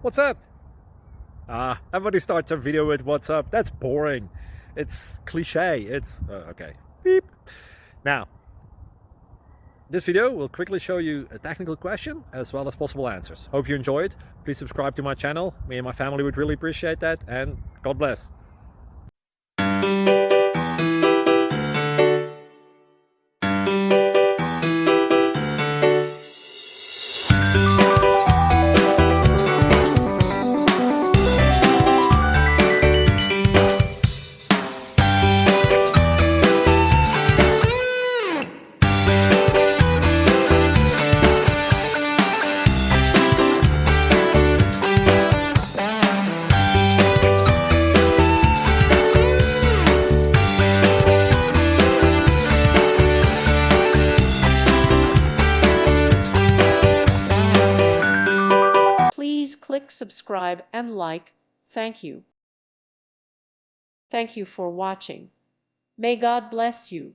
What's up? Everybody starts a video with what's up. That's boring. It's cliche. It's okay. Beep. Now, this video will quickly show you a technical question as well as possible answers. Hope you enjoyed. Please subscribe to my channel. Me and my family would really appreciate that, and God bless. Please click subscribe and like. Thank you. Thank you for watching. May God bless you.